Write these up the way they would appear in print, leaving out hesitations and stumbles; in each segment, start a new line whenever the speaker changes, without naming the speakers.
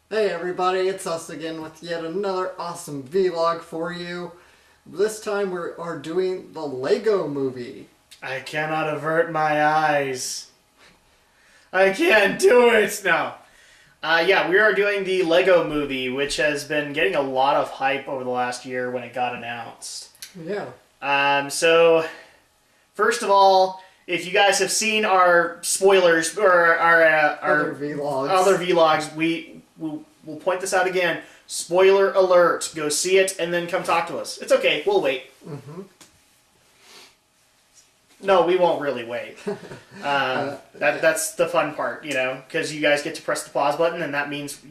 Hey everybody, it's us again with yet another awesome vlog for you. This time we are doing the Lego movie.
I cannot avert my eyes. I can't do it! No. Yeah, we are doing the Lego movie, which has been getting a lot of hype over the last year when it got announced.
Yeah.
So, first of all, if you guys have seen our spoilers, or our
Other vlogs,
we'll point this out again. Spoiler alert. Go see it and then come talk to us. It's okay. We'll wait. No, we won't really wait. That's the fun part, because you guys get to press the pause button, and that means,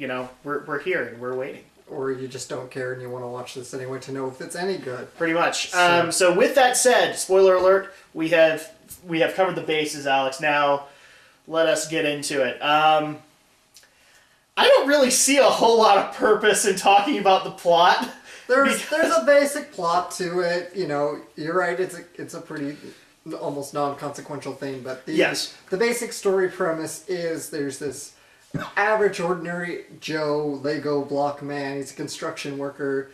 we're here and we're waiting.
Or you just don't care and you want to watch this anyway to know if it's any good.
Pretty much. So with that said, spoiler alert, we have covered the bases, Alex. Now, let us get into it. I don't really see a whole lot of purpose in talking about the plot.
There's a basic plot to it. You're right. It's a pretty almost non-consequential thing, but the basic story premise is there's this average, ordinary Joe Lego block man. He's a construction worker.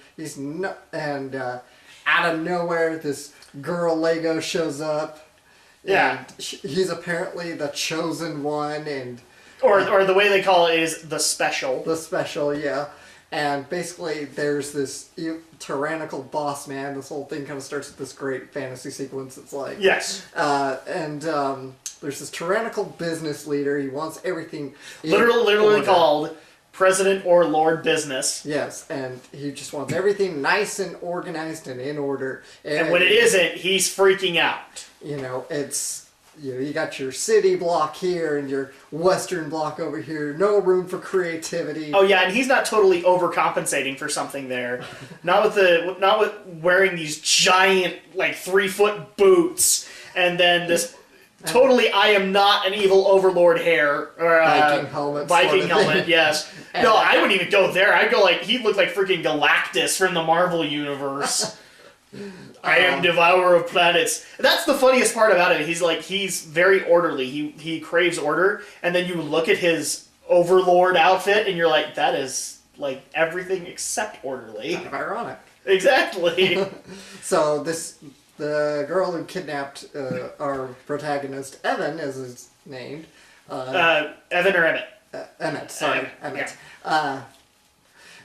And out of nowhere, this girl Lego shows up.
Yeah,
he's apparently the chosen one, and
or the way they call it is the special.
The special, yeah. And basically, there's this tyrannical boss man. This whole thing kind of starts with this great fantasy sequence. It's like
yes,
there's this tyrannical business leader. He wants everything
literally called President or Lord Business.
Yes, and he just wants everything nice and organized and in order.
And when it isn't, he's freaking out.
You got your city block here and your western block over here. No room for creativity.
Oh yeah, and he's not totally overcompensating for something there. not with wearing these giant 3-foot boots and then this totally I am not an evil overlord hair or Viking helmet. Yes. No, I wouldn't even go there. I'd go he looked like freaking Galactus from the Marvel universe. I am devourer of planets. That's the funniest part about it. He's very orderly. He craves order, and then you look at his overlord outfit, and you're like, that is everything except orderly.
Kind of ironic.
Exactly.
So the girl who kidnapped our protagonist, Evan, as is named.
Evan or Emmett?
Emmett. Sorry, Emmett.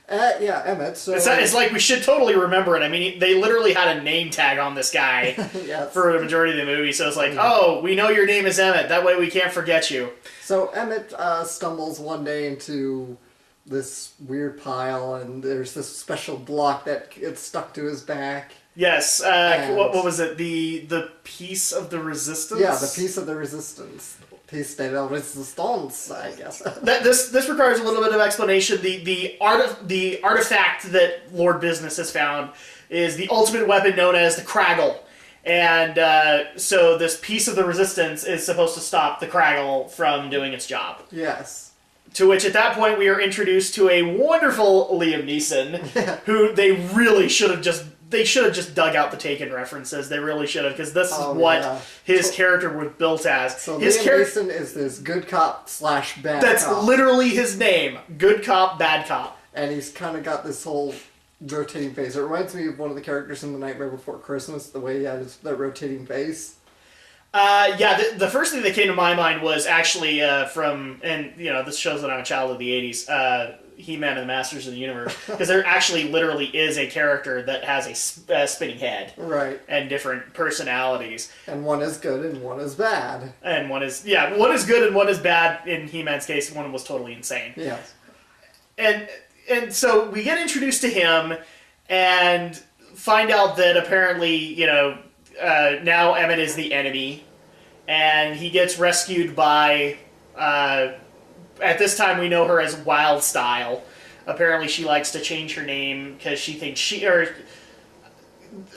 Yeah.
Emmett. So
it's like we should totally remember it. I mean, they literally had a name tag on this guy
yes.
for the majority of the movie. So it's oh, we know your name is Emmett. That way we can't forget you.
So Emmett stumbles one day into this weird pile, and there's this special block that gets stuck to his back.
Yes. What was it? The piece of the resistance?
Yeah, the piece of the resistance. Piece de la resistance, I guess.
This requires a little bit of explanation. The artifact that Lord Business has found is the ultimate weapon known as the Kraggle. And so this piece of the resistance is supposed to stop the Kraggle from doing its job.
Yes.
To which, at that point, we are introduced to a wonderful Liam Neeson, who they really should have just dug out the Taken references. They really should have, because this is what his character was built as.
So Liam Neeson is this good cop / bad cop.
That's literally his name. Good cop, bad cop.
And he's kind of got this whole rotating face. It reminds me of one of the characters in The Nightmare Before Christmas, the way he had that rotating face.
The first thing that came to my mind was actually this shows that I'm a child of the 80s, He-Man and the Masters of the Universe, because there actually literally is a character that has a spinning head.
Right. And
different personalities.
And one is good and one is bad.
And one is good and one is bad. In He-Man's case, one was totally insane.
Yes.
And so we get introduced to him and find out that apparently, now Emmett is the enemy, and he gets rescued by, at this time we know her as Wild Style. Apparently she likes to change her name because she thinks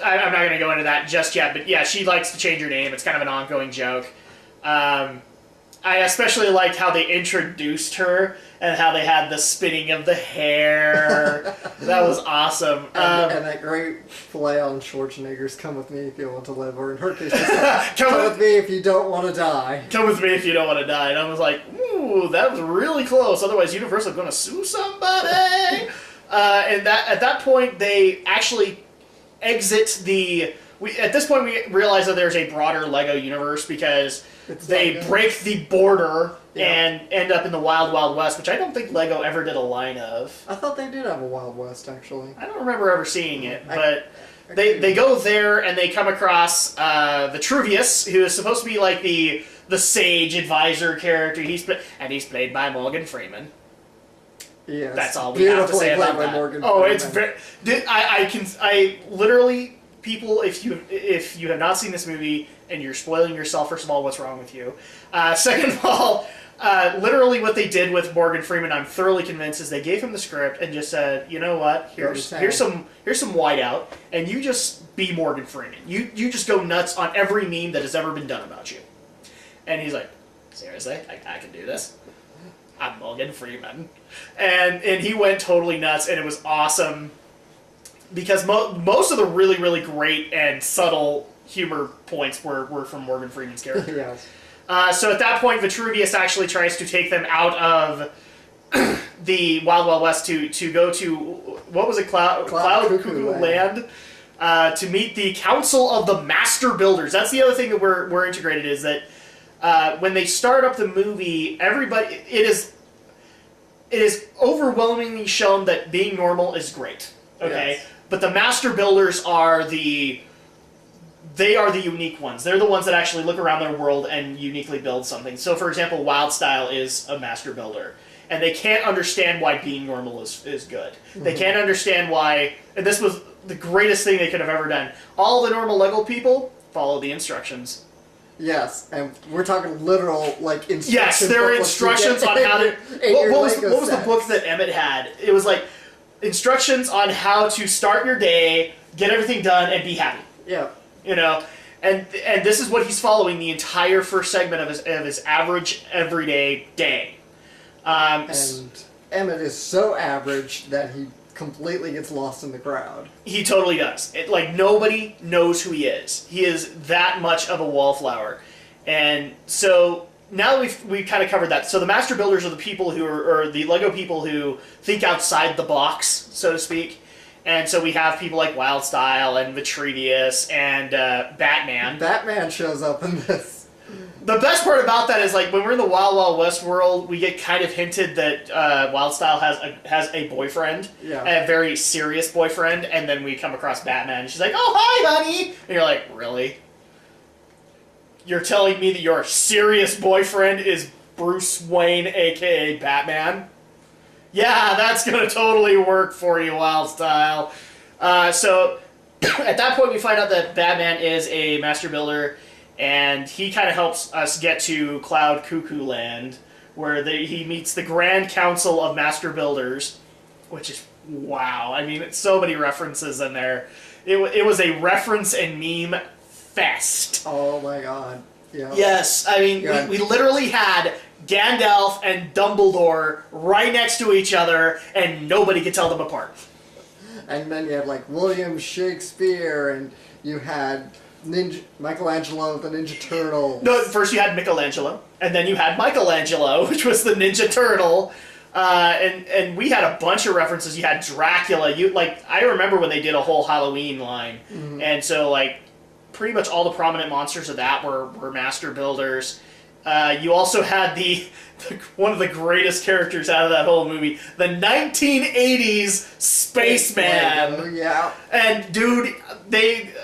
I'm not going to go into that just yet, but yeah, she likes to change her name. It's kind of an ongoing joke. I especially liked how they introduced her and how they had the spinning of the hair. That was awesome.
And that great play on Schwarzenegger's "Come with me if you want to live," or in her case, just like, "Come with me if you don't want to die."
Come with me if you don't want to die. And I was like, ooh, that was really close. Otherwise, Universal's going to sue somebody. And at that point, they actually exit the. At this point, we realize that there's a broader Lego universe because they break the border and end up in the Wild Wild West, which I don't think Lego ever did a line of.
I thought they did have a Wild West, actually.
I don't remember ever seeing it, but they go there and they come across Vitruvius, who is supposed to be like the sage advisor character. He's played by Morgan Freeman.
Yes.
That's all we have to say about that.
Freeman.
It's very. I literally, people, if you have not seen this movie and you're spoiling yourself, first of all, what's wrong with you? Second of all, literally what they did with Morgan Freeman, I'm thoroughly convinced, is they gave him the script and just said, you know what? Here's some whiteout, and you just be Morgan Freeman. You just go nuts on every meme that has ever been done about you. And he's like, seriously, I can do this. I'm Morgan Freeman. And he went totally nuts, and it was awesome because most of the really, really great and subtle humor points were from Morgan Freeman's character.
Yes.
So at that point, Vitruvius actually tries to take them out of the Wild Wild West to go to, what was it, Cloud Cuckoo Land, to meet the Council of the Master Builders. That's the other thing that we're integrated, is that when they start up the movie, everybody, it is overwhelmingly shown that being normal is great. Okay? Yes. But the Master Builders are the unique ones. They're the ones that actually look around their world and uniquely build something. So, for example, Wildstyle is a master builder. And they can't understand why being normal is good. Mm-hmm. They can't understand why... And this was the greatest thing they could have ever done. All the normal Lego people follow the instructions.
Yes, and we're talking literal, like, instructions.
Yes, there are instructions on how to... What was the book that Emmett had? It was like, instructions on how to start your day, get everything done, and be happy.
Yeah.
You know, and this is what he's following the entire first segment of his average everyday day.
And Emmett is so average that he completely gets lost in the crowd.
He totally does. Nobody knows who he is. He is that much of a wallflower. And so now we've kind of covered that. So the master builders are the people or the Lego people who think outside the box, so to speak. And so we have people like Wildstyle and Vitruvius and Batman.
Batman shows up in this.
The best part about that is, like, when we're in the Wild Wild West world, we get kind of hinted that Wildstyle has a boyfriend, a very serious boyfriend, and then we come across Batman, and she's like, "Oh, hi, honey!" And you're like, really? You're telling me that your serious boyfriend is Bruce Wayne, a.k.a. Batman? Yeah, that's going to totally work for you, Wildstyle. So, at that point, we find out that Batman is a master builder, and he kind of helps us get to Cloud Cuckoo Land, where he meets the Grand Council of Master Builders, which is, wow. I mean, so many references in there. It was a reference and meme fest.
Oh my god. Yeah.
Yes, I mean, we literally had Gandalf and Dumbledore right next to each other, and nobody could tell them apart.
And then you had, like, William Shakespeare, and you had Michelangelo, the Ninja Turtle. No,
first you had Michelangelo, and then you had Michelangelo, which was the Ninja Turtle. And we had a bunch of references. You had Dracula. I remember when they did a whole Halloween line. Mm-hmm. And so, like, pretty much all the prominent monsters of that were master builders. You also had one of the greatest characters out of that whole movie, the 1980s Spaceman.
Oh, yeah.
And, dude,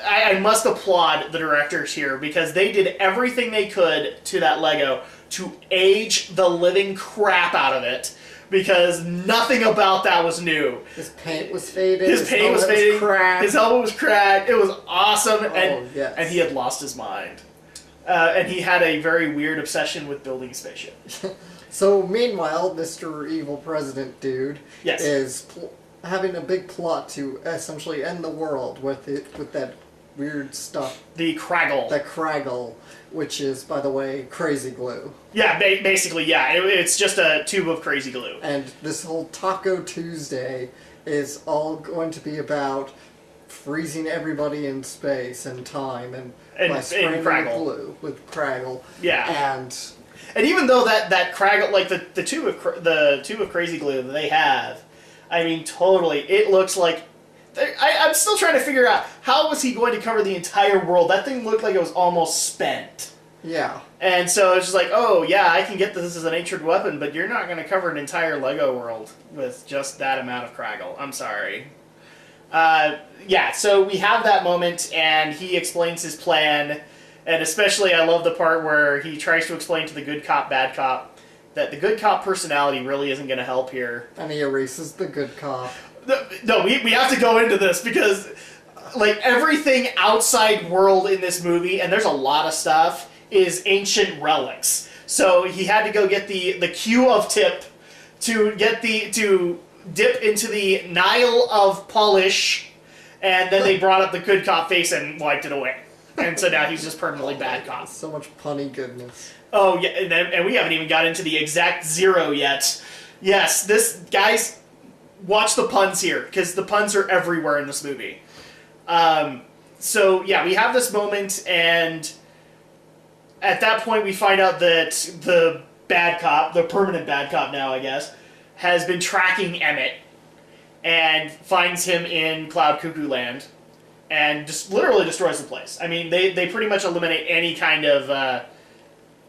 I must applaud the directors here, because they did everything they could to that Lego to age the living crap out of it, because nothing about that was new.
His paint was faded.
His paint was fading. His helmet was cracked. It was awesome,
yes.
And he had lost his mind. And he had a very weird obsession with building a spaceship.
So, meanwhile, Mr. Evil President Dude is having a big plot to essentially end the world with that weird stuff.
The Kraggle.
The Kraggle, which is, by the way, crazy glue.
Yeah, basically, yeah. It's just a tube of crazy glue.
And this whole Taco Tuesday is all going to be about freezing everybody in space and time, and by spraying with glue, with Kraggle.
Yeah.
And
And even though that Craggle, like the tube of crazy glue that they have, I mean, totally, it looks like. I'm still trying to figure out how was he going to cover the entire world. That thing looked like it was almost spent.
Yeah.
And so it's just like, oh yeah, I can get this as an ancient weapon, but you're not going to cover an entire Lego world with just that amount of Craggle. I'm sorry. Yeah, so we have that moment, and he explains his plan, and especially I love the part where he tries to explain to the good cop, bad cop, that the good cop personality really isn't going to help here.
And he erases the good cop.
No, we have to go into this, because like everything outside world in this movie, and there's a lot of stuff, is ancient relics. So he had to go get the Q of Tip to dip into the Nile of Polish, and then they brought up the good cop face and wiped it away. And so now he's just permanently bad cop.
So much punny goodness.
Oh yeah, and we haven't even got into the exact zero yet. Yes, guys, watch the puns here, because the puns are everywhere in this movie. So yeah, we have this moment, and at that point we find out that the bad cop, the permanent bad cop now, I guess, has been tracking Emmett and finds him in Cloud Cuckoo Land and just literally destroys the place. I mean, they pretty much eliminate any kind of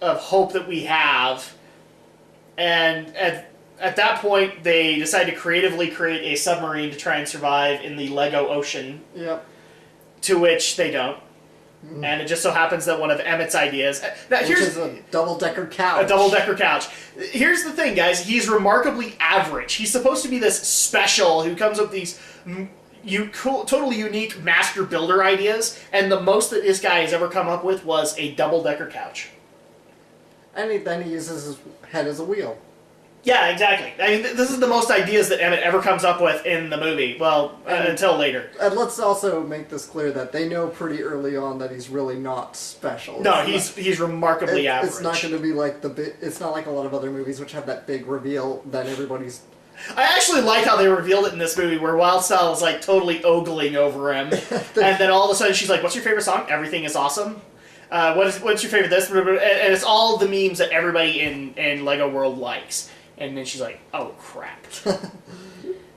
hope that we have, and at that point, they decide to creatively create a submarine to try and survive in the Lego Ocean.
Yep.
To which they don't. And it just so happens that one of Emmett's ideas... Now,
which is a double-decker couch.
A double-decker couch. Here's the thing, guys. He's remarkably average. He's supposed to be this special who comes up with these totally unique master builder ideas, and the most that this guy has ever come up with was a double-decker couch.
And then he uses his head as a wheel.
Yeah, exactly. I mean, this is the most ideas that Emmett ever comes up with in the movie. Well, until later.
And let's also make this clear that they know pretty early on that he's really not special.
No, he's remarkably average.
It's not going to be like it's not like a lot of other movies which have that big reveal that everybody's...
I actually like how they revealed it in this movie, where Wildstyle is like totally ogling over him, and then all of a sudden she's like, "What's your favorite song? Everything is awesome." What's your favorite this? And it's all the memes that everybody in Lego World likes. And then she's like, oh, crap.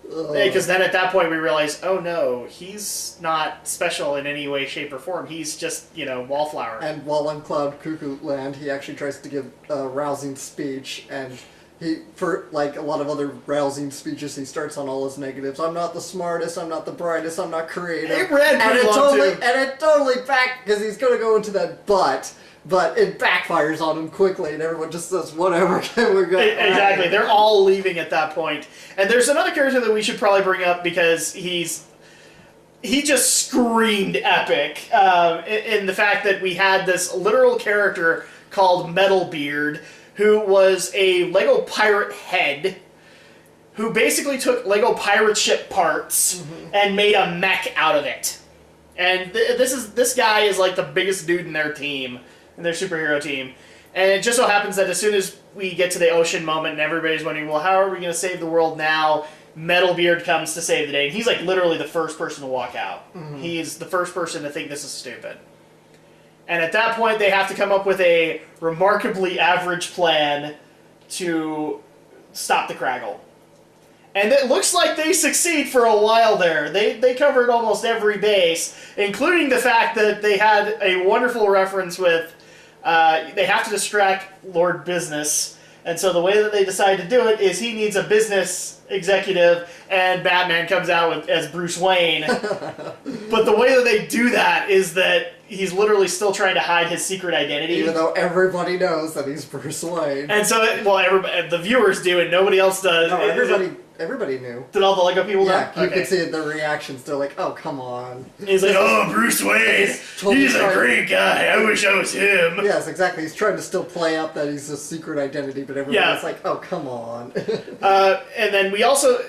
Because then at that point we realize, oh no, he's not special in any way, shape, or form. He's just, wallflower.
And while on Cloud Cuckoo Land, he actually tries to give a rousing speech, and for like a lot of other rousing speeches, he starts on all his negatives. I'm not the smartest, I'm not the brightest, I'm not creative.
It ran pretty long, too.
And it totally because he's going to go into that but it backfires on him quickly, and everyone just says, whatever, we're good.
Exactly. They're all leaving at that point. And there's another character that we should probably bring up, because he just screamed epic in the fact that we had this literal character called Metalbeard, who was a Lego pirate head, who basically took Lego pirate ship parts and made a mech out of it. And this guy is like the biggest dude in their team. In their superhero team. And it just so happens that as soon as we get to the ocean moment and everybody's wondering, well, how are we going to save the world now? Metalbeard comes to save the day. And he's like literally the first person to walk out. He's the first person to think this is stupid. And at that point, they have to come up with a remarkably average plan to stop the Craggle. And it looks like they succeed for a while there. They covered almost every base, including the fact that they had a wonderful reference with they have to distract Lord Business. And so the way that they decide to do it is he needs a business executive, and Batman comes out as Bruce Wayne. But the way that they do that is that he's literally still trying to hide his secret identity.
Even though everybody knows that he's Bruce Wayne.
And so, the viewers do, and nobody else does.
No, everybody knew.
Did all the Lego people know?
Yeah, you could see the reactions. They're like, oh, come on.
He's like, oh, Bruce Wayne. He's a great guy. I wish I was him.
Yes, exactly. He's trying to still play up that he's a secret identity, but everybody's like, oh, come on.
And then we also...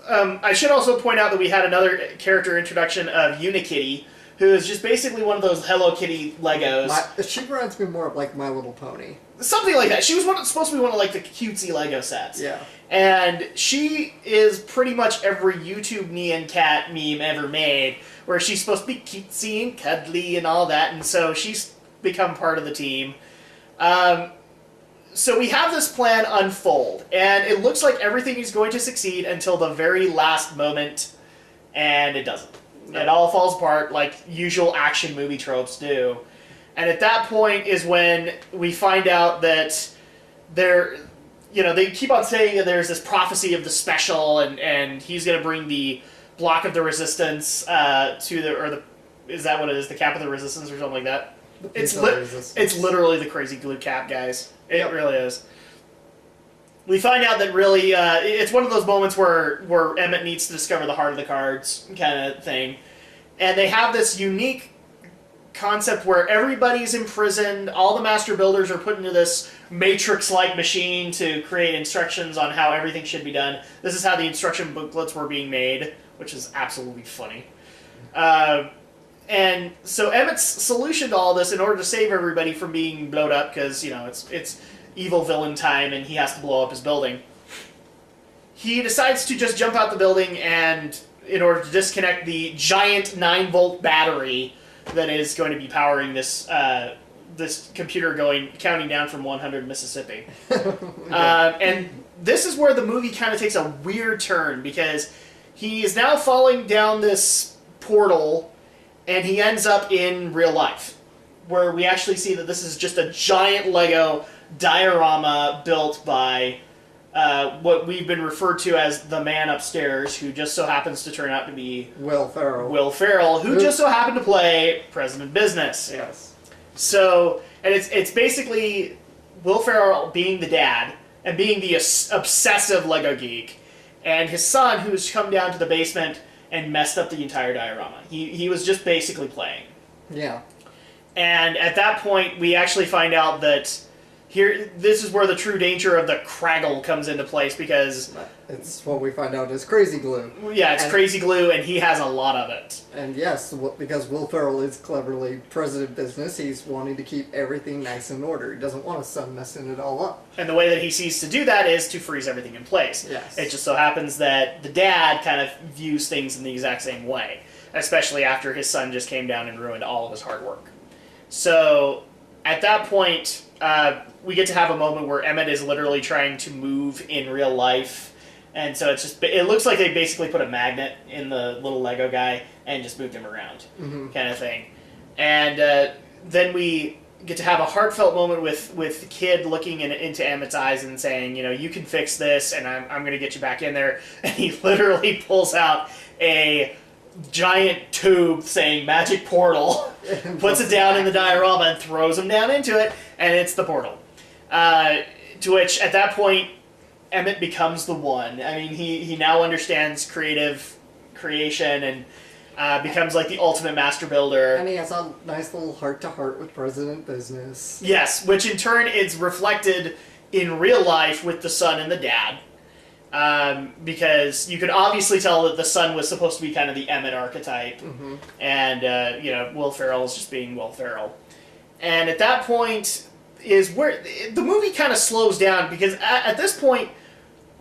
I should also point out that we had another character introduction of Unikitty, who is just basically one of those Hello Kitty Legos.
She reminds me more of like My Little Pony.
Something like that. She was supposed to be one of like the cutesy Lego sets.
Yeah.
And she is pretty much every YouTube Nyan Cat meme ever made, where she's supposed to be cutesy and cuddly and all that, and so she's become part of the team. So we have this plan unfold, and it looks like everything is going to succeed until the very last moment, and it doesn't. No. It all falls apart like usual action movie tropes do. And at that point is when we find out that they keep on saying that there's this prophecy of the special, and he's going to bring the block of the resistance is that what it is? The cap of the resistance or something like that? It's literally the crazy glue cap, guys. It really is. We find out that really it's one of those moments where Emmett needs to discover the heart of the cards kind of thing. And they have this unique concept where everybody's imprisoned, all the master builders are put into this matrix-like machine to create instructions on how everything should be done. This is how the instruction booklets were being made, which is absolutely funny. And so Emmett's solution to all this, in order to save everybody from being blown up, because it's evil villain time and he has to blow up his building, he decides to just jump out the building and, in order to disconnect the giant 9-volt battery that is going to be powering this this computer counting down from 100 Mississippi. And this is where the movie kind of takes a weird turn, because he is now falling down this portal and he ends up in real life, where we actually see that this is just a giant Lego diorama built by what we've been referred to as the man upstairs, who just so happens to turn out to be
Will Ferrell.
Will Ferrell, who just so happened to play President Business.
Yes.
So, and it's basically Will Ferrell being the dad and being the obsessive Lego geek, and his son, who's come down to the basement and messed up the entire diorama. He was just basically playing.
Yeah.
And at that point, we actually find out that this is where the true danger of the Craggle comes into place, because
it's what we find out is crazy glue.
Yeah, it's crazy glue, and he has a lot of it.
And yes, because Will Ferrell is cleverly President Business, he's wanting to keep everything nice and in order. He doesn't want his son messing it all up.
And the way that he sees to do that is to freeze everything in place.
Yes.
It just so happens that the dad kind of views things in the exact same way, especially after his son just came down and ruined all of his hard work. So, at that point, we get to have a moment where Emmett is literally trying to move in real life, and so it looks like they basically put a magnet in the little Lego guy and just moved him around, kind of thing. And then we get to have a heartfelt moment with the kid looking into Emmett's eyes and saying, you can fix this, and I'm going to get you back in there. And he literally pulls out a giant tube saying magic portal, puts it down in the diorama and throws him down into it, and it's the portal. To which, at that point, Emmett becomes the one. I mean, he now understands creation and becomes like the ultimate master builder.
And he has a nice little heart-to-heart with President Business.
Yes, which in turn is reflected in real life with the son and the dad. Because you could obviously tell that the son was supposed to be kind of the Emmett archetype, and Will Ferrell is just being Will Ferrell. And at that point is where the movie kind of slows down, because at this point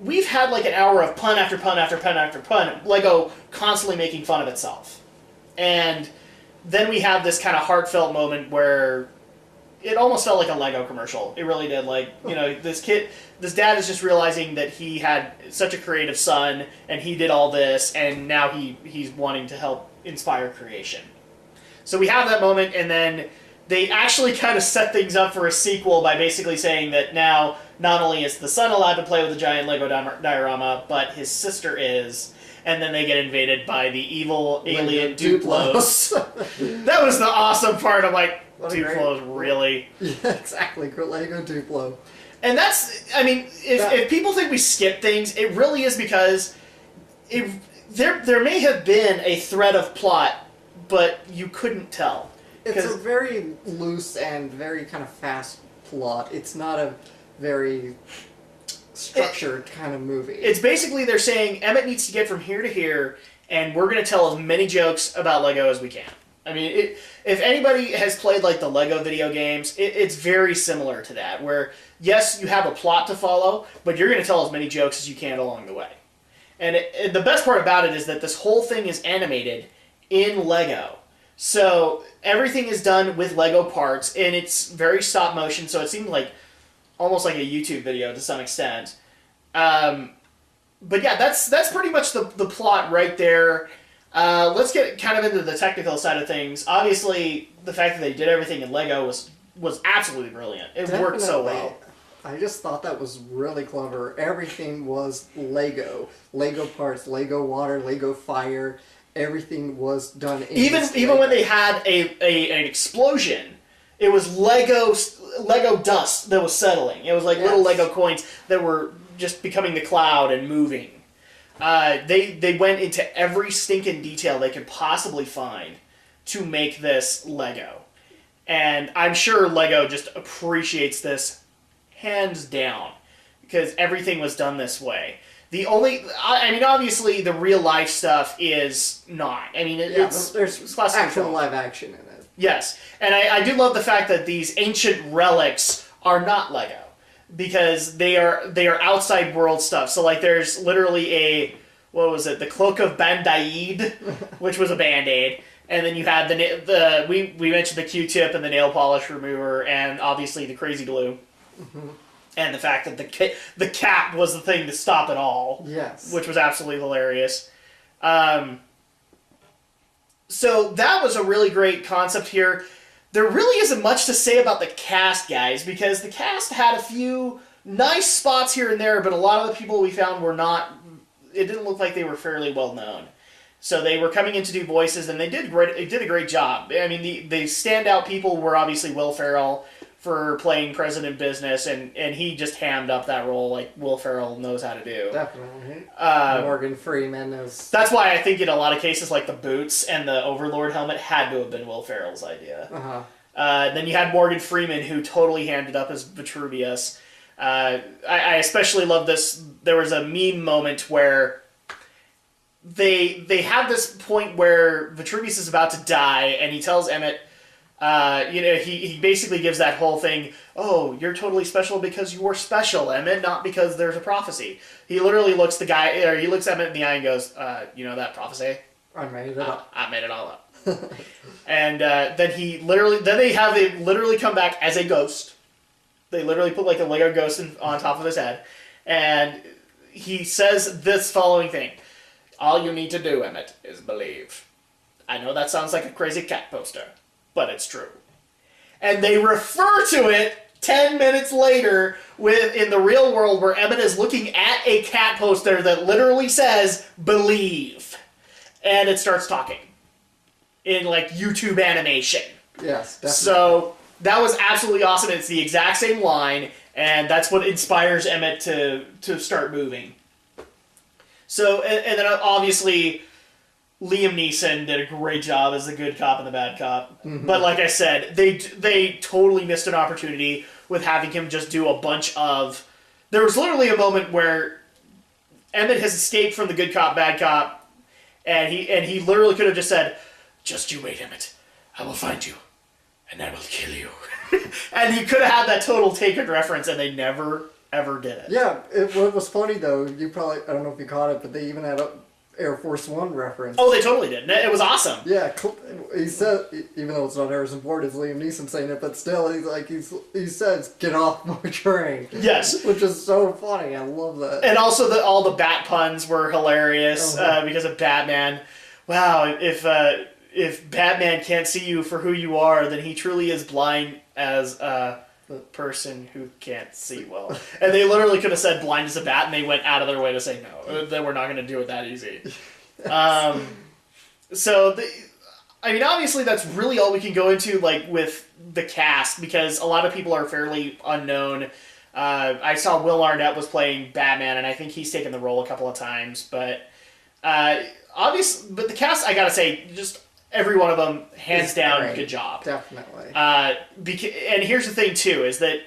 we've had like an hour of pun after pun after pun after pun, Lego constantly making fun of itself, and then we have this kind of heartfelt moment where it almost felt like a Lego commercial. It really did. Like, this dad is just realizing that he had such a creative son, and he did all this, and now he's wanting to help inspire creation. So we have that moment, and then they actually kind of set things up for a sequel by basically saying that now, not only is the son allowed to play with a giant Lego diorama, but his sister is, and then they get invaded by the evil alien Duplos. That was the awesome part. I'm like, Duplos, really?
Yeah, exactly. Lego Duplo.
And that's, I mean, if people think we skip things, it really is because there may have been a thread of plot, but you couldn't tell.
It's a very loose and very kind of fast plot. It's not a very structured kind of movie. It's
basically they're saying Emmett needs to get from here to here, and we're going to tell as many jokes about Lego as we can. I mean, if anybody has played like the Lego video games, it's very similar to that, where yes, you have a plot to follow, but you're going to tell as many jokes as you can along the way. And the best part about it is that this whole thing is animated in Lego. So everything is done with Lego parts, and it's very stop motion, so it seemed like almost like a YouTube video to some extent. But yeah, that's pretty much the plot right there. Let's get kind of into the technical side of things. Obviously, the fact that they did everything in Lego was absolutely brilliant. It worked so well.
I just thought that was really clever. Everything was Lego. Lego parts, Lego water, Lego fire. Everything was done in
Even when they had an explosion, it was Lego dust that was settling. It was like little Lego coins that were just becoming the cloud and moving. They went into every stinking detail they could possibly find to make this Lego. And I'm sure Lego just appreciates this hands down, because everything was done this way. Obviously, the real life stuff is not. I mean,
there's actual live action in it.
Yes, and I do love the fact that these ancient relics are not Lego, because they are outside world stuff. So like, there's literally the Cloak of Bandaid, which was a Band-Aid. And then you had we mentioned the Q-tip and the nail polish remover, and obviously the crazy glue. Mm-hmm. And the fact that the cap was the thing to stop it all.
Yes.
Which was absolutely hilarious. So that was a really great concept here. There really isn't much to say about the cast, guys, because the cast had a few nice spots here and there, but a lot of the people we found were not... It didn't look like they were fairly well known. So they were coming in to do voices, and they did a great job. I mean, the standout people were obviously Will Ferrell for playing President Business, and he just hammed up that role like Will Ferrell knows how to do.
Definitely. Morgan Freeman is...
That's why I think in a lot of cases, like the boots and the Overlord helmet had to have been Will Ferrell's idea. Then you had Morgan Freeman, who totally hammed up as Vitruvius. I especially love this. There was a meme moment where they have this point where Vitruvius is about to die, and he tells Emmett, he basically gives that whole thing, oh, you're totally special because you're special, Emmett, not because there's a prophecy. He literally looks he looks Emmett in the eye and goes, you know that prophecy?
I made it up.
I made it all up. And then they have it literally come back as a ghost. They literally put like a Lego ghost on top of his head, and he says this following thing. All you need to do, Emmett, is believe. I know that sounds like a crazy cat poster, but it's true. And they refer to it 10 minutes later in the real world, where Emmett is looking at a cat poster that literally says, believe. And it starts talking in like YouTube animation.
Yes, definitely.
So that was absolutely awesome. It's the exact same line, and that's what inspires Emmett to start moving. So, and then obviously Liam Neeson did a great job as the good cop and the bad cop. Mm-hmm. But like I said, they totally missed an opportunity with having him just do a bunch of... There was literally a moment where Emmett has escaped from the good cop, bad cop, and he literally could have just said, just you wait, Emmett. I will find you, and I will kill you. And he could have had that total Taken reference, and they never, ever did it.
Yeah, what was funny, though, I don't know if you caught it, but they even had a Air Force One reference.
Oh, they totally did. It was awesome.
Yeah, he said, even though it's not Harrison Ford, it's Liam Neeson saying it, but still, he says, get off my train.
Yes.
Which is so funny. I love that.
And also all the bat puns were hilarious because of Batman. Wow, if Batman can't see you for who you are, then he truly is blind as a person who can't see well. And they literally could have said blind as a bat, and they went out of their way to say no, that we're not going to do it that easy. Obviously that's really all we can go into, like, with the cast, because a lot of people are fairly unknown. I saw Will Arnett was playing Batman, and I think he's taken the role a couple of times, but the cast, I gotta say, just every one of them, hands down, great. Good job.
Definitely.
And here's the thing, too, is that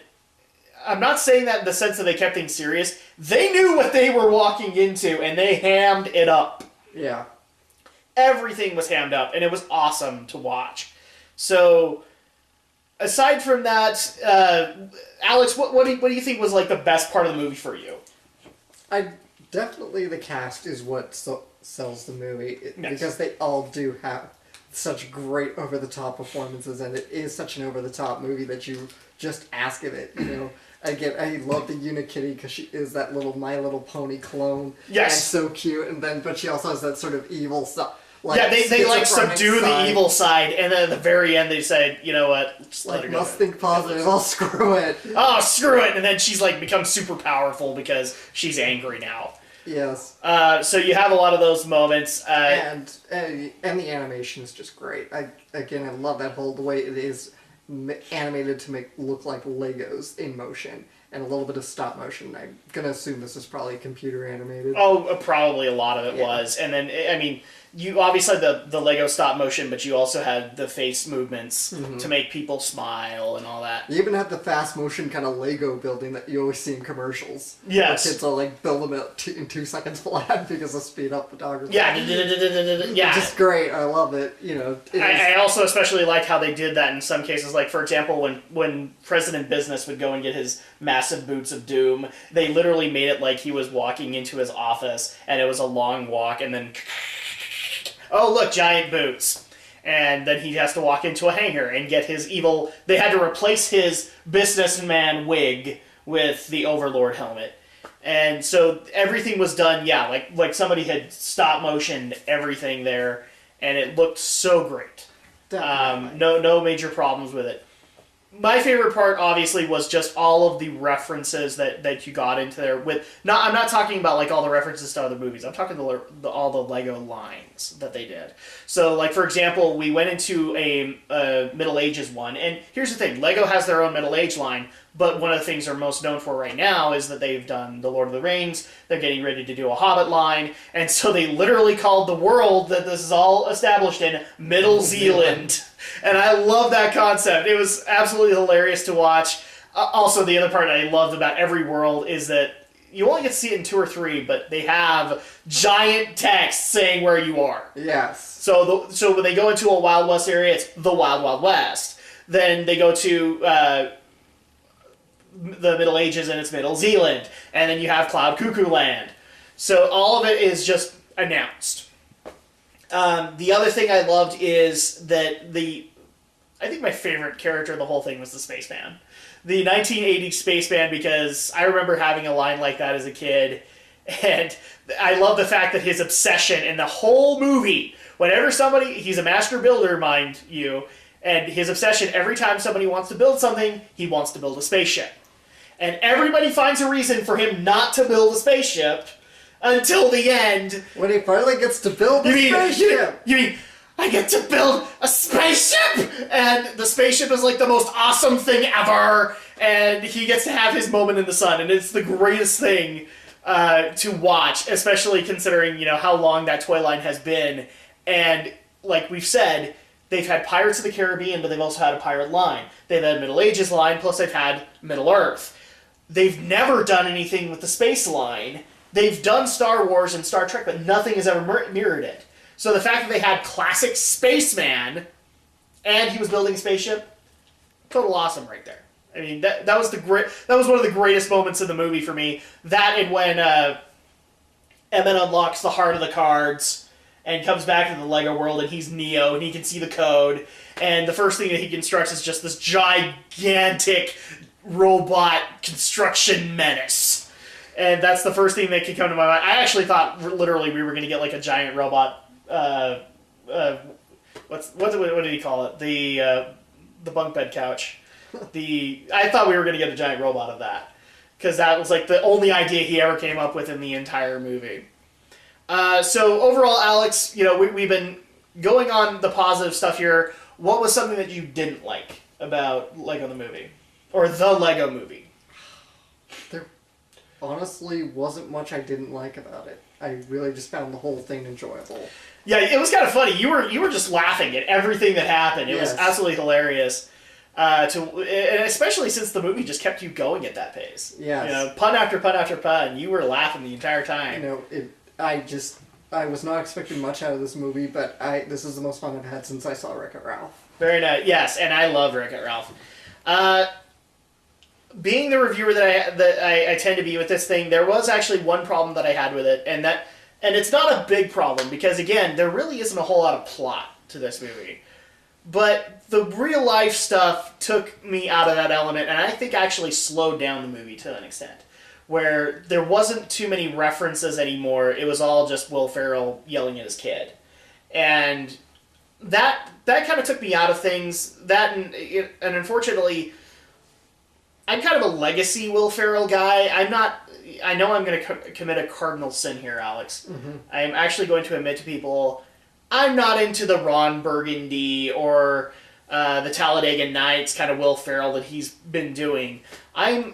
I'm not saying that in the sense that they kept things serious. They knew what they were walking into, and they hammed it up.
Yeah.
Everything was hammed up, and it was awesome to watch. So, aside from that, Alex, what do you think was like the best part of the movie for you?
Definitely the cast is what sells the movie,
yes.
Because they all do have such great over-the-top performances, and it is such an over-the-top movie that you just ask of it, you know. I love the Unikitty because she is that little My Little Pony clone.
Yes.
And so cute, but she also has that sort of evil stuff.
Like, yeah, they like subdue the evil side, and then at the very end they say, you know what, just let her go.
Must think positive, I'll screw it.
Oh, screw it! And then she's like becomes super powerful because she's angry now.
Yes.
So you have a lot of those moments.
And the animation is just great. I love that the way it is animated to look like Legos in motion. And a little bit of stop motion. I'm gonna assume this is probably computer animated.
Oh, probably a lot of it was. And then, I mean, you obviously had the Lego stop motion, but you also had the face movements to make people smile and all that.
You even had the fast motion kind of Lego building that you always see in commercials.
Yes.
Where kids will like build them in 2 seconds flat because of speed up photography.
Yeah. Yeah.
Just great. I love it. You know.
I also especially like how they did that in some cases. Like, for example, when President Business would go and get his massive boots of doom, they literally made it like he was walking into his office and it was a long walk and then oh look, giant boots, and then he has to walk into a hangar and get his evil. They had to replace his businessman wig with the Overlord helmet, and so everything was done, yeah, like somebody had stop motioned everything there, and it looked so great. No major problems with it. My favorite part, obviously, was just all of the references that you got into there. I'm not talking about like all the references to other movies. I'm talking all the Lego lines that they did. So, like, for example, we went into a Middle Ages one, and here's the thing: Lego has their own Middle Age line, but one of the things they're most known for right now is that they've done the Lord of the Rings. They're getting ready to do a Hobbit line, and so they literally called the world that this is all established in Middle Zealand. And I love that concept. It was absolutely hilarious to watch. Also, the other part I loved about every world is that you only get to see it in 2 or 3, but they have giant text saying where you are.
Yes.
So when they go into a Wild West area, it's the Wild Wild West. Then they go to the Middle Ages and it's Middle Zealand. And then you have Cloud Cuckoo Land. So all of it is just announced. The other thing I loved is that I think my favorite character of the whole thing was the Spaceman. The 1980s Spaceman, because I remember having a line like that as a kid, and I love the fact that his obsession in the whole movie, whenever he's a master builder, mind you, and his obsession, every time somebody wants to build something, he wants to build a spaceship. And everybody finds a reason for him not to build a spaceship, until the end.
When he finally gets to build a spaceship.
You mean, I get to build a spaceship? And the spaceship is like the most awesome thing ever. And he gets to have his moment in the sun. And it's the greatest thing to watch, especially considering, you know, how long that toy line has been. And like we've said, they've had Pirates of the Caribbean, but they've also had a pirate line. They've had Middle Ages line, plus they've had Middle Earth. They've never done anything with the space line. They've done Star Wars and Star Trek, but nothing has ever mirrored it. So the fact that they had classic Spaceman, and he was building a spaceship, total awesome right there. I mean, that was one of the greatest moments of the movie for me. That and when Emmett unlocks the heart of the cards and comes back to the Lego world, and he's Neo, and he can see the code, and the first thing that he constructs is just this gigantic robot construction menace. And that's the first thing that could come to my mind. I actually thought literally we were going to get like a giant robot. What did he call it? The bunk bed couch. I thought we were going to get a giant robot of that, because that was like the only idea he ever came up with in the entire movie. So overall, Alex, you know, we've been going on the positive stuff here. What was something that you didn't like about Lego the movie, or the Lego movie?
There honestly wasn't much I didn't like about it. I really just found the whole thing enjoyable. Yeah,
it was kind of funny. You were just laughing at everything that happened. It was absolutely hilarious. And especially since the movie just kept you going at that pace.
Yes.
You know, pun after pun after pun, you were laughing the entire time.
You know, I was not expecting much out of this movie, but this is the most fun I've had since I saw Wreck-It Ralph.
Very nice. Yes, and I love Wreck-It Ralph. Being the reviewer that I tend to be with this thing, there was actually one problem that I had with it, and it's not a big problem, because again, there really isn't a whole lot of plot to this movie. But the real life stuff took me out of that element, and I think actually slowed down the movie to an extent, where there wasn't too many references anymore. It was all just Will Ferrell yelling at his kid, and that kind of took me out of things. That and unfortunately, I'm kind of a legacy Will Ferrell guy. I'm not. I know I'm going to commit a cardinal sin here, Alex. Mm-hmm. I'm actually going to admit to people, I'm not into the Ron Burgundy or the Talladega Nights kind of Will Ferrell that he's been doing. I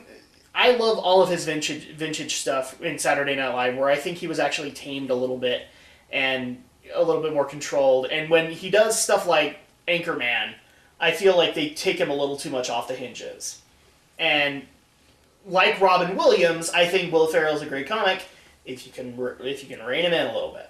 love all of his vintage stuff in Saturday Night Live, where I think he was actually tamed a little bit and a little bit more controlled. And when he does stuff like Anchorman, I feel like they take him a little too much off the hinges. And like Robin Williams, I think Will Ferrell's a great comic if you can rein him in a little bit.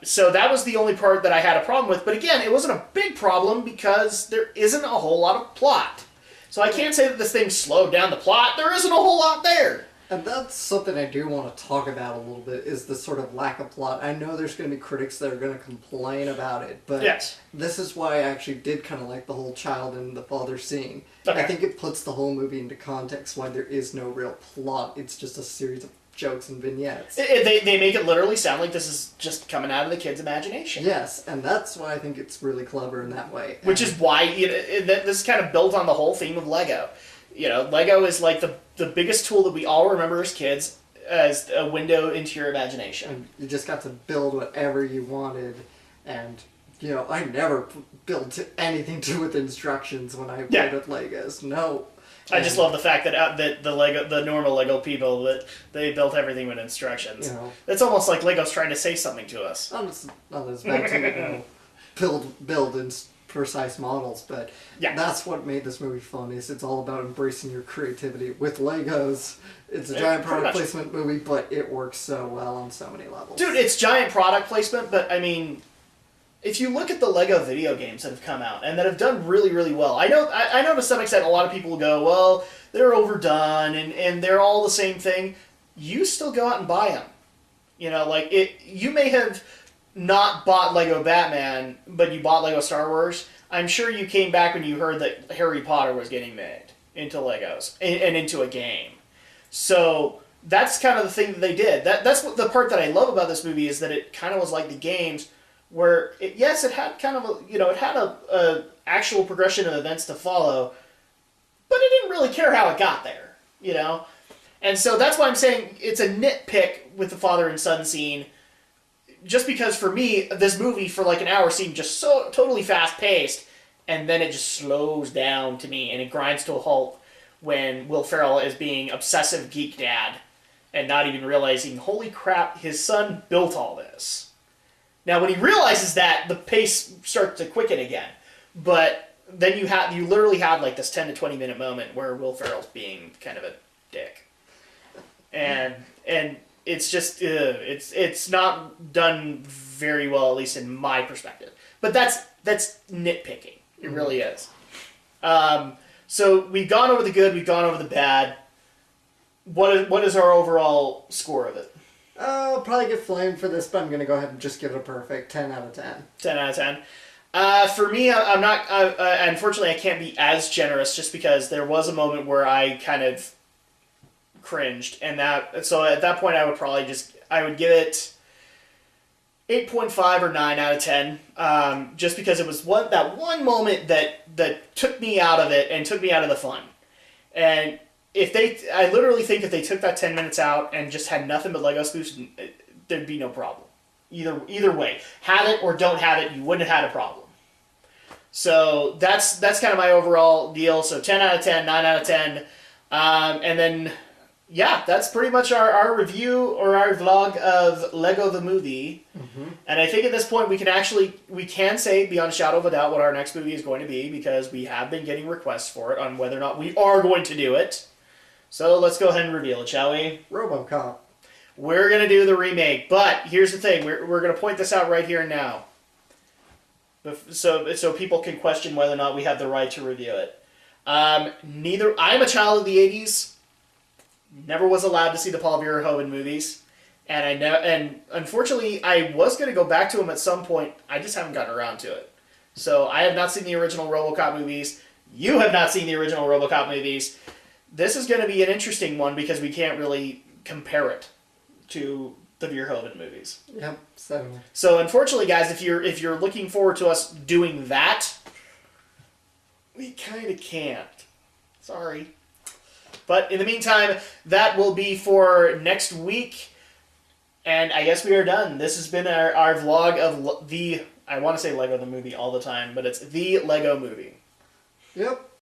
So that was the only part that I had a problem with. But again, it wasn't a big problem because there isn't a whole lot of plot. So I can't say that this thing slowed down the plot. There isn't a whole lot there.
And that's something I do want to talk about a little bit, is the sort of lack of plot. I know there's going to be critics that are going to complain about it, but
yes,
this is why I actually did kind of like the whole child and the father scene.
Okay.
I think it puts the whole movie into context why there is no real plot. It's just a series of jokes and vignettes.
They make it literally sound like this is just coming out of the kid's imagination.
Yes, and that's why I think it's really clever in that way.
Which is why this is kind of built on the whole theme of Lego. You know, Lego is like the biggest tool that we all remember as kids as a window into your imagination.
And you just got to build whatever you wanted, and you know, I never built anything to do with instructions when I played with Legos. No.
I just love the fact that the normal Lego people, that they built everything with instructions. You know, it's almost like Lego's trying to say something to us.
Not as bad to build in precise models, but that's what made this movie fun. Is it's all about embracing your creativity with Legos. It's a giant product placement movie, but it works so well on so many levels.
Dude, it's giant product placement, but I mean, if you look at the Lego video games that have come out and that have done really, really well, I know to some extent a lot of people will go, well, they're overdone and they're all the same thing. You still go out and buy them. You know, like you may have not bought Lego Batman, but you bought Lego Star Wars. I'm sure you came back when you heard that Harry Potter was getting made into Legos and into a game. So that's kind of the thing that they did. That's what the part that I love about this movie is that it kind of was like the games, where it had kind of a actual progression of events to follow, but it didn't really care how it got there, you know? And so that's why I'm saying it's a nitpick with the father and son scene, just because for me, this movie for like an hour seemed just so totally fast-paced, and then it just slows down to me, and it grinds to a halt when Will Ferrell is being obsessive geek dad, and not even realizing, holy crap, his son built all this. Now, when he realizes that, the pace starts to quicken again. But then you literally have like this 10 to 20 minute moment where Will Ferrell's being kind of a dick, and it's just it's not done very well, at least in my perspective. But that's nitpicking. It really is. So we've gone over the good, we've gone over the bad. What is our overall score of it?
I'll probably get flamed for this, but I'm going to go ahead and just give it a perfect 10 out of 10.
10 out of 10. For me, I'm not... unfortunately, I can't be as generous just because there was a moment where I kind of cringed. So at that point, I would give it 8.5 or 9 out of 10. Just because it was that one moment that took me out of it and took me out of the fun. And... I literally think if they took that 10 minutes out and just had nothing but Lego spoofs, there'd be no problem. Either way, have it or don't have it, you wouldn't have had a problem. So that's kind of my overall deal. So 10 out of 10, 9 out of 10, and then that's pretty much our review or our vlog of Lego the Movie. Mm-hmm. And I think at this point we can say beyond a shadow of a doubt what our next movie is going to be, because we have been getting requests for it on whether or not we are going to do it. So let's go ahead and reveal it, shall we?
RoboCop.
We're going to do the remake, but here's the thing. We're going to point this out right here and now. So people can question whether or not we have the right to review it. I'm a child of the 80s. Never was allowed to see the Paul Verhoeven movies. And unfortunately, I was going to go back to them at some point. I just haven't gotten around to it. So I have not seen the original RoboCop movies. You have not seen the original RoboCop movies. This is going to be an interesting one because we can't really compare it to the Verhoeven movies.
Yep.
So unfortunately, guys, if you're looking forward to us doing that, we kind of can't. Sorry. But in the meantime, that will be for next week. And I guess we are done. This has been our vlog of I want to say Lego the Movie all the time, but it's the Lego Movie.
Yep.